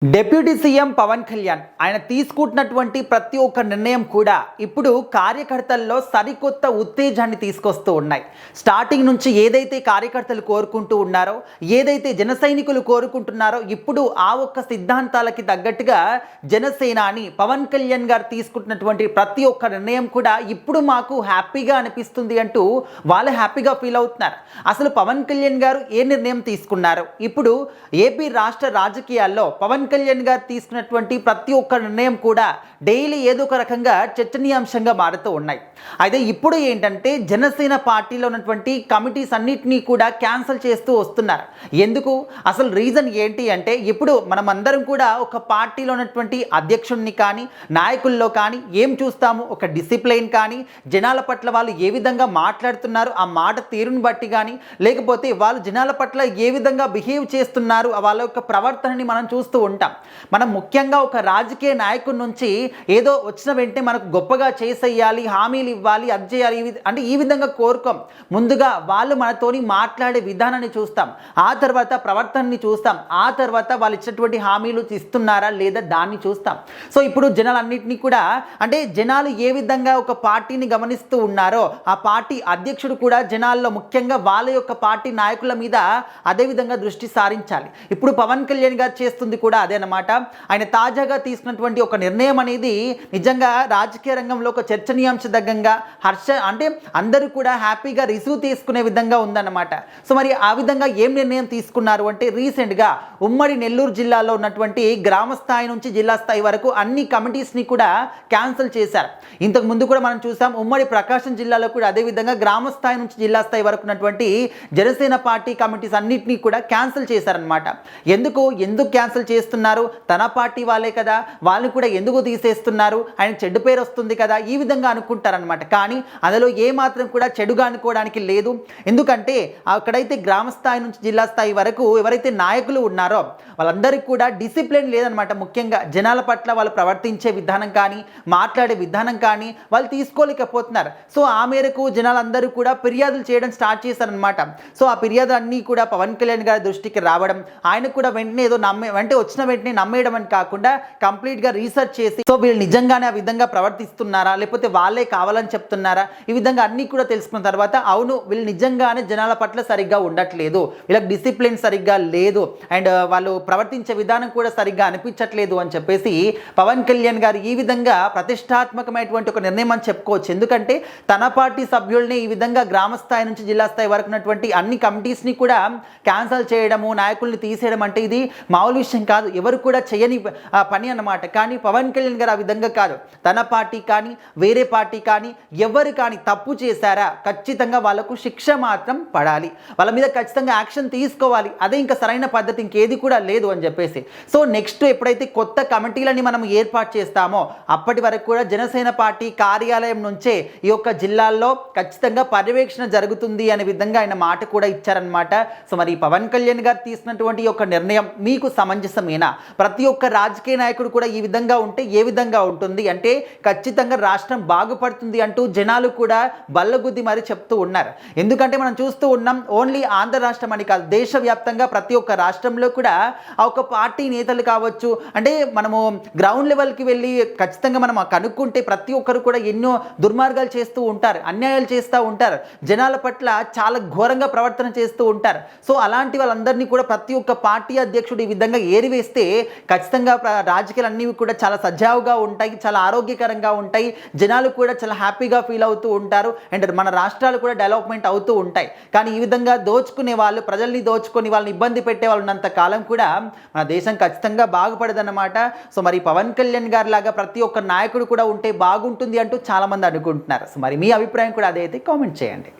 Deputy CM Pawan Kalyan ఆయన తీసుకుంటున్నటువంటి ప్రతి ఒక్క నిర్ణయం కూడా ఇప్పుడు కార్యకర్తల్లో సరికొత్త ఉత్తేజాన్ని తీసుకొస్తూ ఉన్నాయి. స్టార్టింగ్ నుంచి ఏదైతే కార్యకర్తలు కోరుకుంటూ ఉన్నారో, ఏదైతే జన సైనికులు కోరుకుంటున్నారో, ఇప్పుడు ఆ ఒక్క సిద్ధాంతాలకి తగ్గట్టుగా జనసేనాని పవన్ కళ్యాణ్ గారు తీసుకుంటున్నటువంటి ప్రతి ఒక్క నిర్ణయం కూడా ఇప్పుడు మాకు హ్యాపీగా అనిపిస్తుంది అంటూ వాళ్ళు హ్యాపీగా ఫీల్ అవుతున్నారు. అసలు పవన్ కళ్యాణ్ గారు ఏ నిర్ణయం తీసుకున్నారు? ఇప్పుడు ఏపీ రాష్ట్ర రాజకీయాల్లో పవన్ కళ్యాణ్ గారు తీసుకున్నటువంటి ప్రతి ఒక్క నిర్ణయం కూడా డైలీ ఏదో ఒక రకంగా చర్చనీయాంశంగా మారుతూ ఉన్నాయి. అయితే ఇప్పుడు ఏంటంటే జనసేన పార్టీలో ఉన్నటువంటి కమిటీస్ అన్నిటినీ కూడా క్యాన్సిల్ చేస్తూ వస్తున్నారు. ఎందుకు? అసలు రీజన్ ఏంటి అంటే, ఇప్పుడు మనం అందరం కూడా ఒక పార్టీలో ఉన్నటువంటి అధ్యక్షుడిని కానీ నాయకుల్లో కానీ ఏం చూస్తాము? ఒక డిసిప్లైన్ కానీ, జనాల పట్ల వాళ్ళు ఏ విధంగా మాట్లాడుతున్నారు ఆ మాట తీరుని బట్టి కానీ, లేకపోతే వాళ్ళు జనాల పట్ల ఏ విధంగా బిహేవ్ చేస్తున్నారు వాళ్ళ యొక్క ప్రవర్తనని మనం చూస్తూ ఉంటాం. మనం ముఖ్యంగా ఒక రాజకీయ నాయకుడి నుంచి ఏదో వచ్చిన వెంటనే మనకు గొప్పగా చేసేయాలి, హామీలు ఇవ్వాలి, అది చేయాలి, అంటే ఈ విధంగా కోరుకోం. ముందుగా వాళ్ళు మనతోని మాట్లాడే విధానాన్ని చూస్తాం, ఆ తర్వాత ప్రవర్తనని చూస్తాం, ఆ తర్వాత వాళ్ళు ఇచ్చినటువంటి హామీలు ఇస్తున్నారా లేదా దాన్ని చూస్తాం. సో ఇప్పుడు జనాలన్నింటినీ కూడా, అంటే జనాలు ఏ విధంగా ఒక పార్టీని గమనిస్తూ ఉన్నారో ఆ పార్టీ అధ్యక్షుడు కూడా జనాల్లో ముఖ్యంగా వాళ్ళ యొక్క పార్టీ నాయకుల మీద అదేవిధంగా దృష్టి సారించాలి. ఇప్పుడు పవన్ కళ్యాణ్ గారు చేస్తుంది కూడా అదేనమాట. ఆయన తాజాగా తీసుకున్నటువంటి ఒక నిర్ణయం అనేది నిజంగా రాజకీయ రంగంలో ఒక చర్చనీయాంశదగ్గంగా అంటే అందరూ కూడా హ్యాపీగా రిసీవ్ తీసుకునే విధంగా ఉందన్నమాట. సో మరి ఆ విధంగా ఏం నిర్ణయం తీసుకున్నారు అంటే, రీసెంట్గా ఉమ్మడి నెల్లూరు జిల్లాలో ఉన్నటువంటి గ్రామ స్థాయి నుంచి జిల్లా స్థాయి వరకు అన్ని కమిటీస్ని కూడా క్యాన్సిల్ చేశారు. ఇంతకు ముందు కూడా మనం చూసాం, ఉమ్మడి ప్రకాశం జిల్లాలో కూడా అదేవిధంగా గ్రామ స్థాయి నుంచి జిల్లా స్థాయి వరకు ఉన్నటువంటి జనసేన పార్టీ కమిటీస్ అన్నింటినీ కూడా క్యాన్సిల్ చేశారనమాట. ఎందుకు క్యాన్సిల్ చేస్తున్నారు? తన పార్టీ వాళ్ళే కదా, వాళ్ళని కూడా ఎందుకు తీసేస్తున్నారు? ఆయన చెడ్డు పేరు వస్తుంది కదా, ఈ విధంగా అనుకుంటారనమాట. కానీ అందులో ఏమాత్రం కూడా చెడుగా అనుకోవడానికి లేదు. ఎందుకంటే అక్కడైతే గ్రామ స్థాయి నుంచి జిల్లా స్థాయి వరకు ఎవరైతే నాయకులు ఉన్నారో వాళ్ళందరికీ కూడా డిసిప్లిన్ లేదనమాట. ముఖ్యంగా జనాల పట్ల వాళ్ళు ప్రవర్తించే విధానం కానీ, మాట్లాడే విధానం కానీ వాళ్ళు తీసుకోలేకపోతున్నారు. సో ఆ మేరకు జనాలందరూ కూడా ఫిర్యాదులు చేయడం స్టార్ట్ చేశారనమాట. సో ఆ ఫిర్యాదులు అన్నీ కూడా పవన్ కళ్యాణ్ గారి దృష్టికి రావడం, ఆయన కూడా వెంటనే ఏదో వచ్చిన వెంటనే నమ్మేయడం అని కాకుండా కంప్లీట్గా రీసెర్చ్ చేసి, సో వీళ్ళు నిజంగానే ఆ విధంగా ప్రవర్తిస్తున్నారా లేకపోతే వాళ్ళే కావాలని చెప్తున్నారా, ఈ విధంగా అన్నీ కూడా తెలుసుకున్న తర్వాత అవును వీళ్ళు నిజంగానే జనాల పట్ల సరిగ్గా ఉండట్లేదు, వీళ్ళకి డిసిప్లిన్ సరిగ్గా లేదు, అండ్ వాళ్ళు ప్రవర్తించే విధానం కూడా సరిగ్గా అనిపించట్లేదు అని చెప్పేసి పవన్ కళ్యాణ్ గారు ఈ విధంగా ప్రతిష్టాత్మకమైనటువంటి ఒక నిర్ణయం అని చెప్పుకోవచ్చు. ఎందుకంటే తన పార్టీ సభ్యుల్ని ఈ విధంగా గ్రామ స్థాయి నుంచి జిల్లా స్థాయి వరకు ఉన్నటువంటి అన్ని కమిటీస్ని కూడా క్యాన్సిల్ చేయడము, నాయకుల్ని తీసేయడం అంటే ఇది మామూలు విషయం కాదు, ఎవరు కూడా చేయని పని అన్నమాట. కానీ పవన్ కళ్యాణ్ గారు ఆ విధంగా కాదు. తన పార్టీ కానీ వేరే పార్టీ కానీ ఎవరు కానీ తప్పు చేశారా ఖచ్చితంగా వాళ్ళకు శిక్ష మాత్రం పడాలి, వాళ్ళ మీద ఖచ్చితంగా యాక్షన్ తీసుకోవాలి, అదే ఇంకా సరైన పద్ధతి, ఇంకేది కూడా లేదు అని చెప్పేసి. సో నెక్స్ట్ ఎప్పుడైతే కొత్త కమిటీలని మనం ఏర్పాటు చేస్తామో అప్పటి వరకు కూడా జనసేన పార్టీ కార్యాలయం నుంచే ఈ యొక్క జిల్లాల్లో ఖచ్చితంగా పర్యవేక్షణ జరుగుతుంది అనే విధంగా ఆయన మాట కూడా ఇచ్చారనమాట. సో మరి పవన్ కళ్యాణ్ గారు తీసుకున్నటువంటి ఈ యొక్క నిర్ణయం మీకు సమంజసమేనా? ప్రతి ఒక్క రాజకీయ నాయకుడు కూడా ఈ విధంగా ఉంటే ఏ విధంగా ఉంటుంది అంటే ఖచ్చితంగా రాష్ట్రం బాగుపడుతుంది అంటూ జనాలు కూడా బల్లగుద్ది మరి చెప్తూ ఉన్నారు. ఎందుకంటే మనం చూస్తూ ఉన్నాం, ఓన్లీ ఆంధ్ర రాష్ట్రం అని కాదు, దేశవ్యాప్తంగా ప్రతి ఒక్క రాష్ట్రంలో కూడా ఆ ఒక పార్టీ నేతలు కావచ్చు, అంటే మనము గ్రౌండ్ లెవెల్కి వెళ్ళి ఖచ్చితంగా మనం కనుక్కుంటే ప్రతి ఒక్కరు కూడా ఎన్నో దుర్మార్గాలు చేస్తూ ఉంటారు, అన్యాయాలు చేస్తూ ఉంటారు, జనాల పట్ల చాలా ఘోరంగా ప్రవర్తన చేస్తూ ఉంటారు. సో అలాంటి వాళ్ళందరినీ కూడా ప్రతి ఒక్క పార్టీ అధ్యక్షుడు ఈ విధంగా ఏరివేస్తే ఖచ్చితంగా రాజకీయాలు అన్నీ కూడా చాలా సజావుగా ఉంటాయి, చాలా ఆరోగ్యకరంగా ఉంటాయి, జనాలు కూడా చాలా హ్యాపీగా ఫీల్ అవుతూ ఉంటారు, అండ్ మన రాష్ట్రాలు కూడా డెవలప్మెంట్ అవుతూ ఉంటాయి. కానీ ఈ విధంగా దోచుకునే వాళ్ళు, ప్రజల్ని దోచుకొని వాళ్ళని ఇబ్బంది పెట్టే వాళ్ళు ఉన్నంత కాలం కూడా మన దేశం ఖచ్చితంగా బాగుపడదన్నమాట. సో మరి పవన్ కళ్యాణ్ గారి లాగా ప్రతి ఒక్క నాయకుడు కూడా ఉంటే బాగుంటుంది అంటూ చాలామంది అనుకుంటున్నారు. సో మరి మీ అభిప్రాయం కూడా అదైతే కామెంట్ చేయండి.